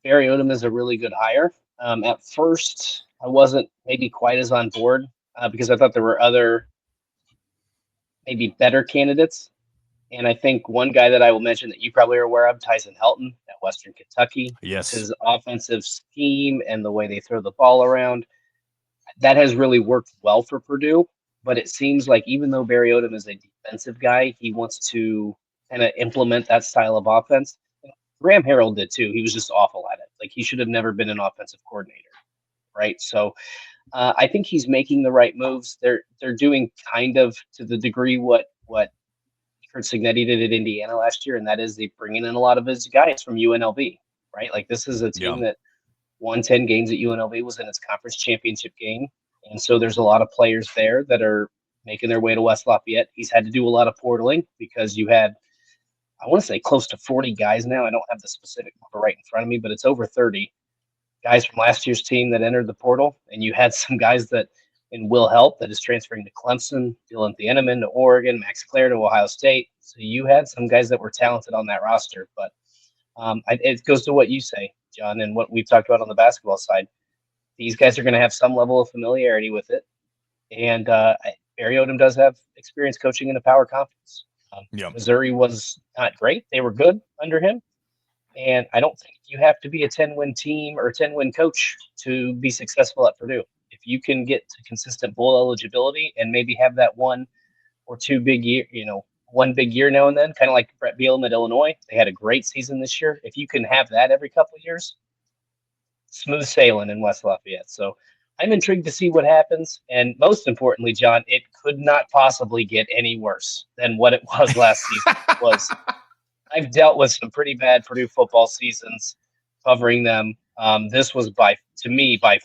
Barry Odom is a really good hire. At first, I wasn't maybe quite as on board because I thought there were other maybe better candidates. And I think one guy that I will mention that you probably are aware of, Tyson Helton at Western Kentucky. Yes. His offensive scheme and the way they throw the ball around, that has really worked well for Purdue. But it seems like even though Barry Odom is a defensive guy, he wants to kind of implement that style of offense. Graham Harrell did too. He was just awful at it. Like, he should have never been an offensive coordinator, right? So I think he's making the right moves. They're doing kind of to the degree what Kurt Signetti did at Indiana last year, and that is they bringing in a lot of his guys from UNLV, right? Like, this is a team that won 10 games at UNLV, was in its conference championship game. And so there's a lot of players there that are making their way to West Lafayette. He's had to do a lot of portaling because you had, I want to say, close to 40 guys now. I don't have the specific number right in front of me, but it's over 30 guys from last year's team that entered the portal. And you had some guys that in Will Help that is transferring to Clemson, Dylan Thieneman to Oregon, Max Clare to Ohio State. So you had some guys that were talented on that roster. But it goes to what you say, John, and what we've talked about on the basketball side. These guys are going to have some level of familiarity with it. And Barry Odom does have experience coaching in a power conference. Missouri was not great. They were good under him. And I don't think you have to be a 10-win team or a 10-win coach to be successful at Purdue. If you can get to consistent bowl eligibility and maybe have that one or two big year, one big year now and then, kind of like Brett Bielema at Illinois. They had a great season this year. If you can have that every couple of years, smooth sailing in West Lafayette. So I'm intrigued to see what happens. And most importantly, John, it could not possibly get any worse than what it was last season. I've dealt with some pretty bad Purdue football seasons covering them. This was by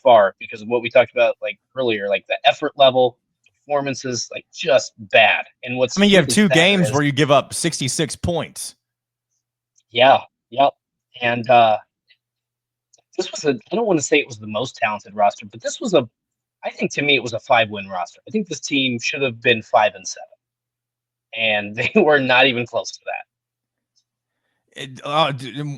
far, because of what we talked about like earlier, like the effort level, performances, like just bad. And you have 2 games where you give up 66 points. Yeah. Yep. And this was I don't want to say it was the most talented roster, but this was I think to me it was a 5-win roster. I think this team should have been 5-7. And they were not even close to that.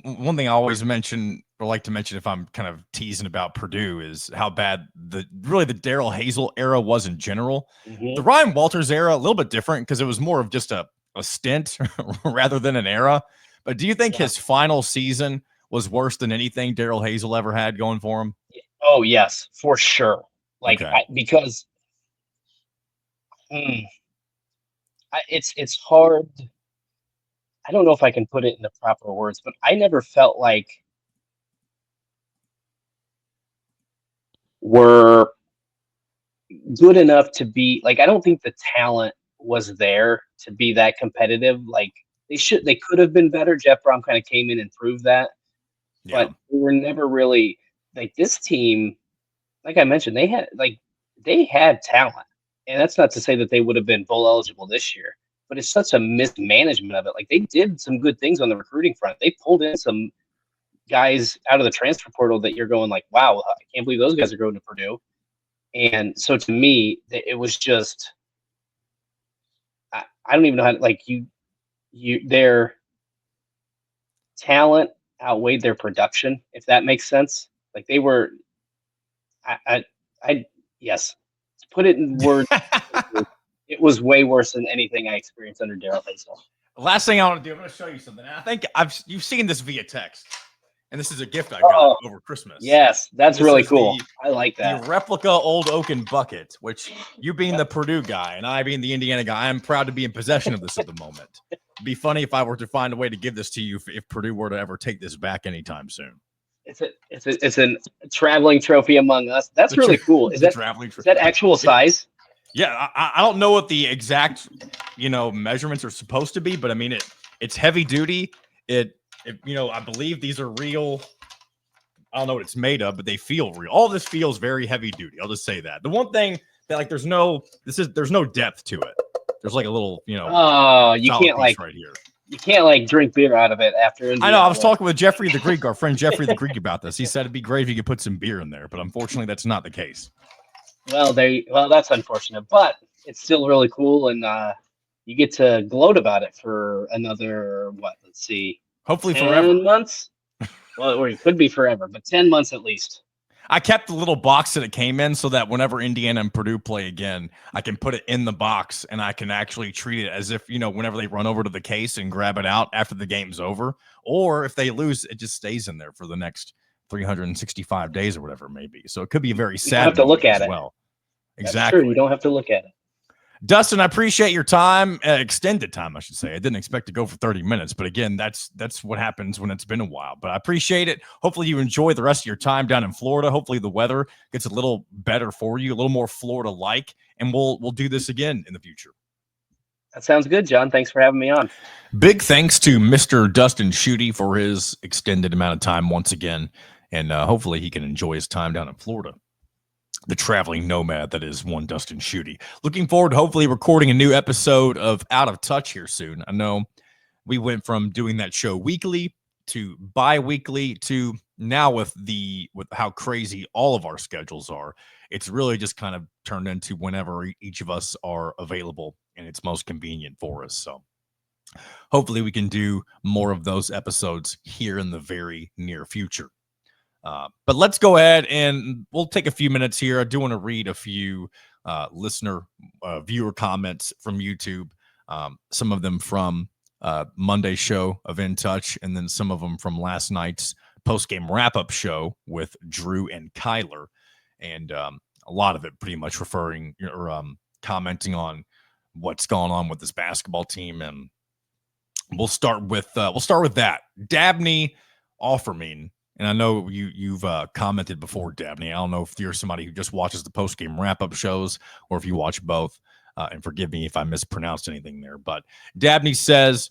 One thing I always mention or like to mention if I'm kind of teasing about Purdue is how bad the Daryl Hazel era was in general. Mm-hmm. The Ryan Walters era, a little bit different because it was more of just a stint rather than an era. But do you think his final season was worse than anything Daryl Hazel ever had going for him? Oh, yes, for sure. Like, okay. Because it's hard. I don't know if I can put it in the proper words, but I never felt like we're good enough to be like, I don't think the talent was there to be that competitive. Like, they could have been better. Jeff Brom kind of came in and proved that, but we were never really like this team. Like I mentioned, they had talent, and that's not to say that they would have been bowl eligible this year. But it's such a mismanagement of it. Like, they did some good things on the recruiting front. They pulled in some guys out of the transfer portal that you're going like, wow, I can't believe those guys are going to Purdue. And so to me, it was just, I don't even know how to, like their talent outweighed their production, if that makes sense. Like they were, yes, to put it in words, it was way worse than anything I experienced under Darrell Hazell. Last thing I want to do, I'm going to show you something. I think you've seen this via text, and this is a gift I got over Christmas. Yes, that's really cool. I like that. The replica Old Oaken bucket, which you being the Purdue guy and I being the Indiana guy, I'm proud to be in possession of this at the moment. It'd be funny if I were to find a way to give this to you if Purdue were to ever take this back anytime soon. It's a traveling trophy among us. That's really cool. Is that actual size? Yeah, I don't know what the exact measurements are supposed to be, but I mean it's heavy duty. I believe these are real. I don't know what it's made of, but they feel real. All this feels very heavy duty. I'll just say that. The one thing that there's no depth to it. There's like a little you can't right here. You can't drink beer out of it after. I know. I was talking with Jeffrey the Greek, our friend Jeffrey the Greek, about this. He said it'd be great if you could put some beer in there, but unfortunately, that's not the case. Well, that's unfortunate, but it's still really cool, and you get to gloat about it for another let's see, hopefully 10 forever months. Well, or it could be forever, but 10 months at least. I kept the little box that it came in so that whenever Indiana and Purdue play again, I can put it in the box and I can actually treat it as if, whenever they run over to the case and grab it out after the game's over, or if they lose, it just stays in there for the next 365 days or whatever it may be. So it could be very sad. You don't have to look at it. Well, exactly. That's true. You don't have to look at it. Dustin, I appreciate your time, extended time, I should say. I didn't expect to go for 30 minutes, but again, that's what happens when it's been a while. But I appreciate it. Hopefully you enjoy the rest of your time down in Florida. Hopefully the weather gets a little better for you, a little more Florida-like, and we'll do this again in the future. That sounds good, John. Thanks for having me on. Big thanks to Mr. Dustin Schutte for his extended amount of time once again, and hopefully he can enjoy his time down in Florida. The traveling nomad that is one Dustin Schutte. Looking forward to hopefully recording a new episode of Out of Touch here soon. I know we went from doing that show weekly to bi-weekly to now with how crazy all of our schedules are. It's really just kind of turned into whenever each of us are available and it's most convenient for us. So hopefully we can do more of those episodes here in the very near future. But let's go ahead and we'll take a few minutes here. I do want to read a few viewer comments from YouTube, some of them from Monday's show of In Touch, and then some of them from last night's postgame wrap-up show with Drew and Kyler. And a lot of it pretty much referring or commenting on what's going on with this basketball team. And we'll start with that. Dabney Offermean. And I know you've commented before, Dabney. I don't know if you're somebody who just watches the post-game wrap-up shows or if you watch both. And forgive me if I mispronounced anything there. But Dabney says,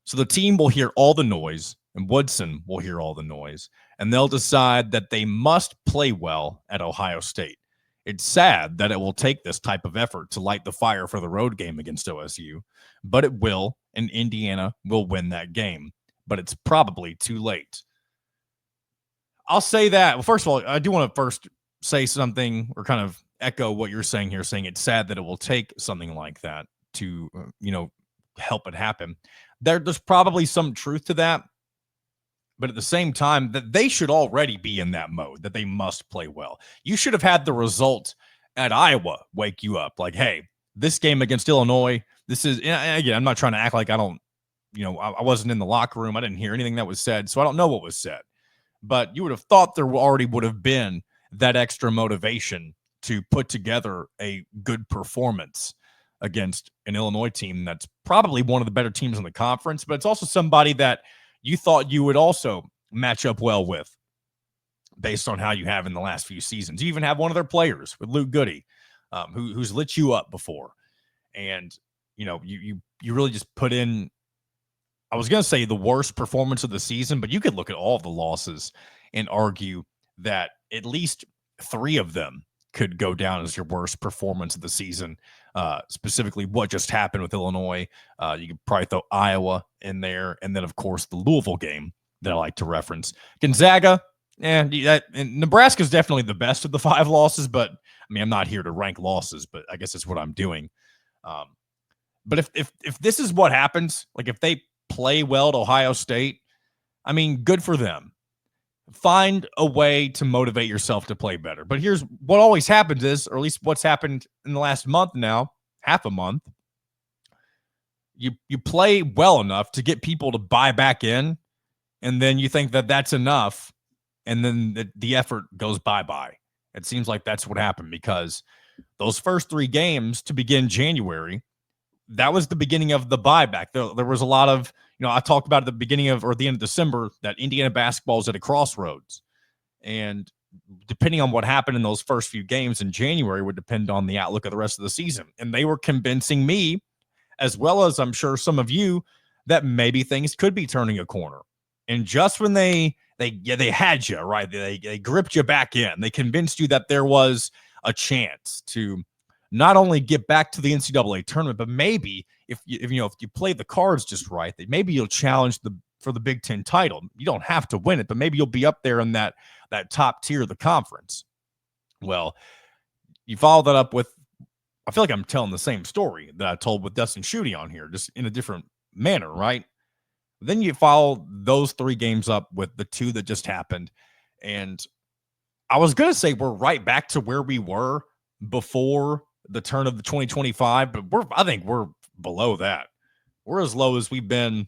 so the team will hear all the noise, and Woodson will hear all the noise, and they'll decide that they must play well at Ohio State. It's sad that it will take this type of effort to light the fire for the road game against OSU, but it will, and Indiana will win that game. But it's probably too late. I'll say that. Well, first of all, I do want to first say something or kind of echo what you're saying here, saying it's sad that it will take something like that to, help it happen. There's probably some truth to that. But at the same time, that they should already be in that mode, that they must play well. You should have had the result at Iowa wake you up. Like, hey, this game against Illinois, this is, and again, I'm not trying to act like I don't, I wasn't in the locker room. I didn't hear anything that was said, so I don't know what was said. But you would have thought there already would have been that extra motivation to put together a good performance against an Illinois team that's probably one of the better teams in the conference, but it's also somebody that you thought you would also match up well with based on how you have in the last few seasons. You even have one of their players with Luke Goode, who's lit you up before. And, you really just put in, I was going to say the worst performance of the season, but you could look at all of the losses and argue that at least 3 of them could go down as your worst performance of the season, specifically what just happened with Illinois. You could probably throw Iowa in there, and then, of course, the Louisville game that I like to reference. Gonzaga, and Nebraska is definitely the best of the 5 losses, but I mean, I'm not here to rank losses, but I guess that's what I'm doing. But if this is what happens, like if they play well at Ohio State, I mean, good for them. Find a way to motivate yourself to play better. But here's what always happens is, or at least what's happened in the last month now, half a month, you play well enough to get people to buy back in, and then you think that that's enough, and then the effort goes bye-bye. It seems like that's what happened because those first 3 games to begin January, that was the beginning of the buyback. There was a lot of, I talked about at the beginning of or the end of December that Indiana basketball is at a crossroads. And depending on what happened in those first few games in January would depend on the outlook of the rest of the season. And they were convincing me, as well as I'm sure some of you, that maybe things could be turning a corner. And just when they had you, right? They gripped you back in. They convinced you that there was a chance to not only get back to the NCAA tournament, but maybe if you play the cards just right, that maybe you'll challenge for the Big Ten title. You don't have to win it, but maybe you'll be up there in that top tier of the conference. Well, you follow that up with, I feel like I'm telling the same story that I told with Dustin Schutte on here, just in a different manner, right? Then you follow those 3 games up with the 2 that just happened. And I was going to say we're right back to where we were before the turn of the 2025, but I think we're below that. We're as low as we've been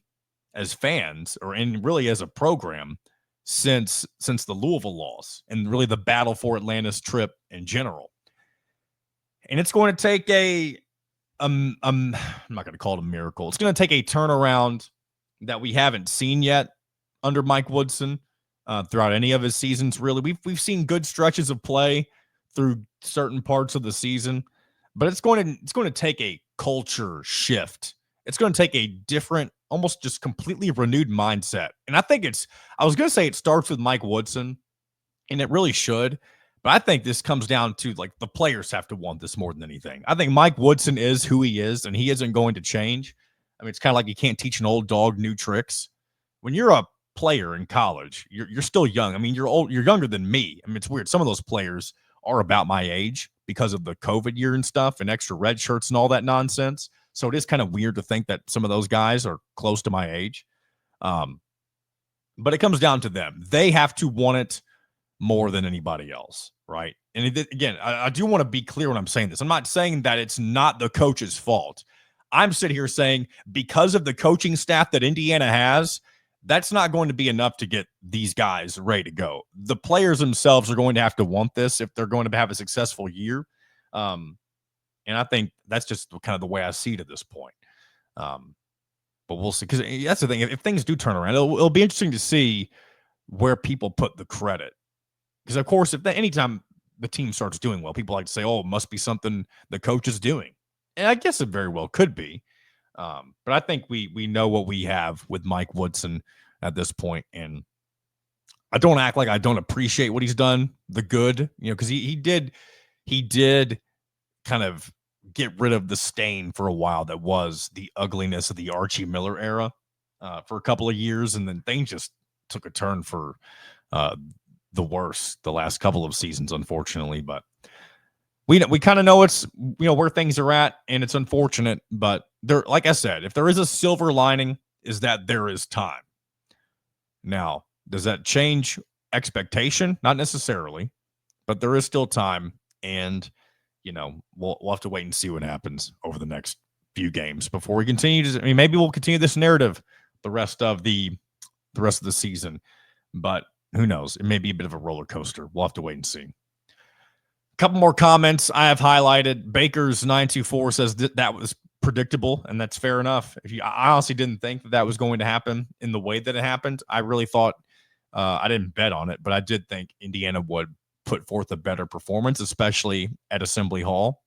as fans or really as a program since the Louisville loss and really the battle for Atlantis trip in general. And it's going to take I'm not going to call it a miracle. It's going to take a turnaround that we haven't seen yet under Mike Woodson throughout any of his seasons. Really, we've seen good stretches of play through certain parts of the season, but it's going to take a culture shift. It's going to take a different, almost just completely renewed mindset. And I think I was going to say it starts with Mike Woodson, and it really should. But I think this comes down to, like, the players have to want this more than anything. I think Mike Woodson is who he is, and he isn't going to change. I mean, it's kind of like you can't teach an old dog new tricks. When you're a player in college, you're still young. I mean, you're younger than me. I mean, it's weird. Some of those players are about my age because of the COVID year and stuff and extra red shirts and all that nonsense. So it is kind of weird to think that some of those guys are close to my age. But it comes down to them. They have to want it more than anybody else, right? And again, I do want to be clear when I'm saying this. I'm not saying that it's not the coach's fault. I'm sitting here saying because of the coaching staff that Indiana has, that's not going to be enough to get these guys ready to go. The players themselves are going to have to want this if they're going to have a successful year. And I think that's just kind of the way I see it at this point. But we'll see. Because that's the thing. If things do turn around, it'll be interesting to see where people put the credit. Because, of course, anytime the team starts doing well, people like to say, oh, it must be something the coach is doing. And I guess it very well could be. But I think we know what we have with Mike Woodson at this point. And I don't act like I don't appreciate what he's done, the good, because he did kind of get rid of the stain for a while that was the ugliness of the Archie Miller era for a couple of years. And then things just took a turn for the worst the last couple of seasons, unfortunately. But we kind of know it's where things are at, and it's unfortunate. But there, like I said, if there is a silver lining, is that there is time. Now, does that change expectation? Not necessarily, but there is still time, and we'll have to wait and see what happens over the next few games before we continue to. I mean, maybe we'll continue this narrative the rest of the season, but who knows? It may be a bit of a roller coaster. We'll have to wait and see. A couple more comments I have highlighted. Baker's 924 says that was predictable, and that's fair enough. I honestly didn't think that was going to happen in the way that it happened. I really thought I didn't bet on it, but I did think Indiana would put forth a better performance, especially at Assembly Hall.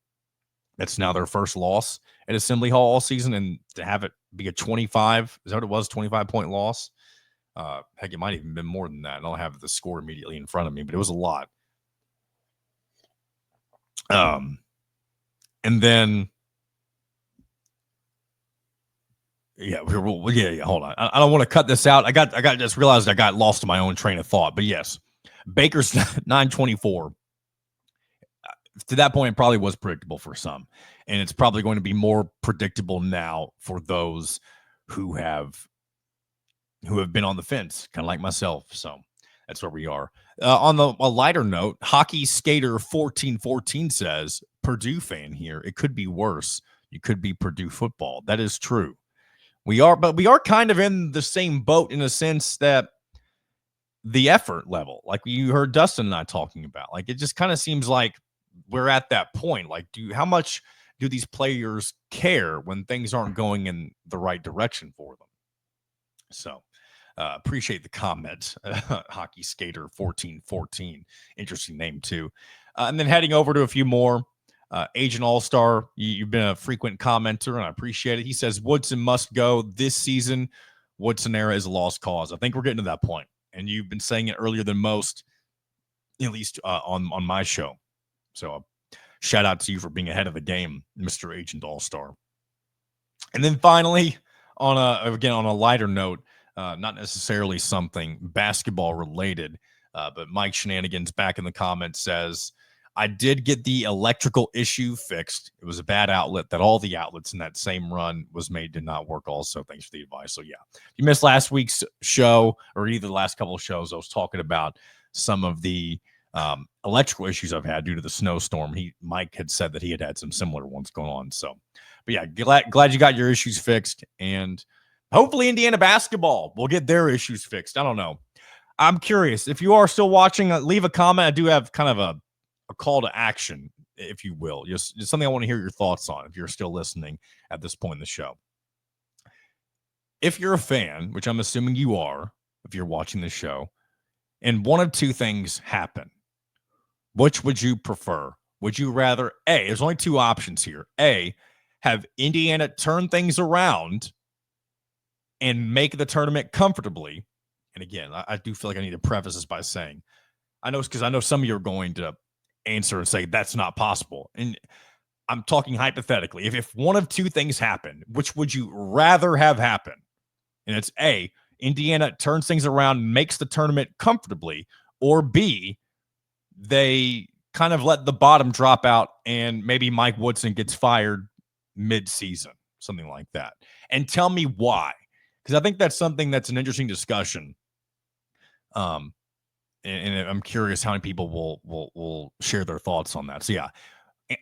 That's now their first loss at Assembly Hall all season, and to have it be a 25, is that what it was, 25-point loss? Heck, it might even been more than that. I don't have the score immediately in front of me, but it was a lot. And then Yeah, hold on. I don't want to cut this out. I just realized I got lost in my own train of thought. But yes, Baker's 924. To that point, it probably was predictable for some. And it's probably going to be more predictable now for those who have been on the fence, kind of like myself. So that's where we are. On a lighter note, Hockey Skater 1414 says, Purdue fan here. It could be worse. You could be Purdue football. That is true. We are kind of in the same boat in a sense that the effort level, like you heard Dustin and I talking about, like it just kind of seems like we're at that point. Like, how much do these players care when things aren't going in the right direction for them? So appreciate the comments. Hockey Skater 1414. Interesting name too. And then heading over to a few more. Agent All-Star, you've been a frequent commenter, and I appreciate it. He says Woodson must go this season. Woodson era is a lost cause. I think we're getting to that point, and you've been saying it earlier than most, at least on my show. So shout out to you for being ahead of the game, Mr. Agent All-Star. And then finally, on a lighter note, not necessarily something basketball related, but Mike Shenanigans back in the comments says, I did get the electrical issue fixed. It was a bad outlet that all the outlets in that same run was made did not work also. Thanks for the advice. So yeah, if you missed last week's show or either the last couple of shows, I was talking about some of the electrical issues I've had due to the snowstorm. Mike had said that he had some similar ones going on. So, but yeah, glad you got your issues fixed, and hopefully Indiana basketball will get their issues fixed. I don't know. I'm curious if you are still watching. Leave a comment. I do have kind of a call to action, if you will. Just something I want to hear your thoughts on if you're still listening at this point in the show. If you're a fan, which I'm assuming you are, if you're watching the show, and one of two things happen, which would you prefer? Would you rather, A, there's only two options here. A, have Indiana turn things around and make the tournament comfortably. And again, I do feel like I need to preface this by saying, I know some of you are going to answer and say that's not possible. And I'm talking hypothetically. If one of two things happen, which would you rather have happen? And it's A, Indiana turns things around, makes the tournament comfortably, or B, they kind of let the bottom drop out and maybe Mike Woodson gets fired mid-season, something like that. And tell me why. Because I think that's something that's an interesting discussion. And I'm curious how many people will share their thoughts on that. So yeah,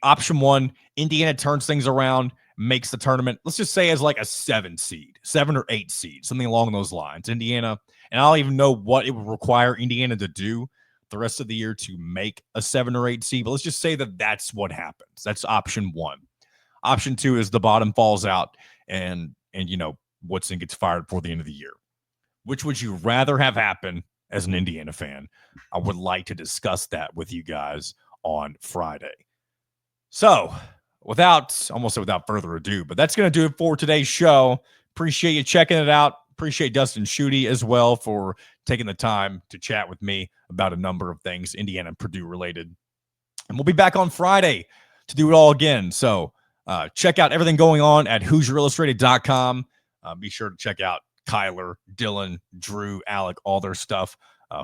option one, Indiana turns things around, makes the tournament, let's just say as like a 7 or 8 seed, something along those lines. Indiana, and I don't even know what it would require Indiana to do the rest of the year to make a 7 or 8 seed, but let's just say that that's what happens. That's option one. Option two is the bottom falls out and Woodson gets fired before the end of the year. Which would you rather have happen? As an Indiana fan, I would like to discuss that with you guys on Friday. So, without further ado, but that's going to do it for today's show. Appreciate you checking it out. Appreciate Dustin Schutte as well for taking the time to chat with me about a number of things Indiana and Purdue related. And we'll be back on Friday to do it all again. So, check out everything going on at HoosierIllustrated.com. Be sure to check out Kyler, Dylan, Drew, Alec, all their stuff.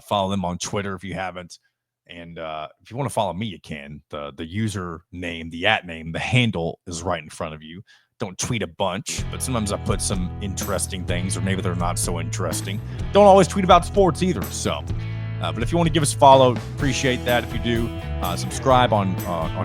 Follow them on Twitter if you haven't. And if you want to follow me, you can. The user name, the @ name, the handle is right in front of you. Don't tweet a bunch, but sometimes I put some interesting things, or maybe they're not so interesting. Don't always tweet about sports either. So, but if you want to give us a follow, appreciate that. If you do, subscribe on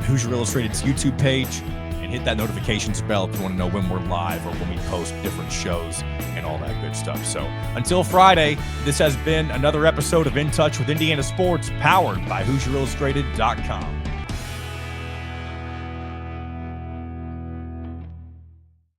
Hoosier Illustrated's YouTube page. And hit that notifications bell if you want to know when we're live or when we post different shows and all that good stuff. So until Friday, this has been another episode of In Touch with Indiana Sports, powered by HoosierIllustrated.com.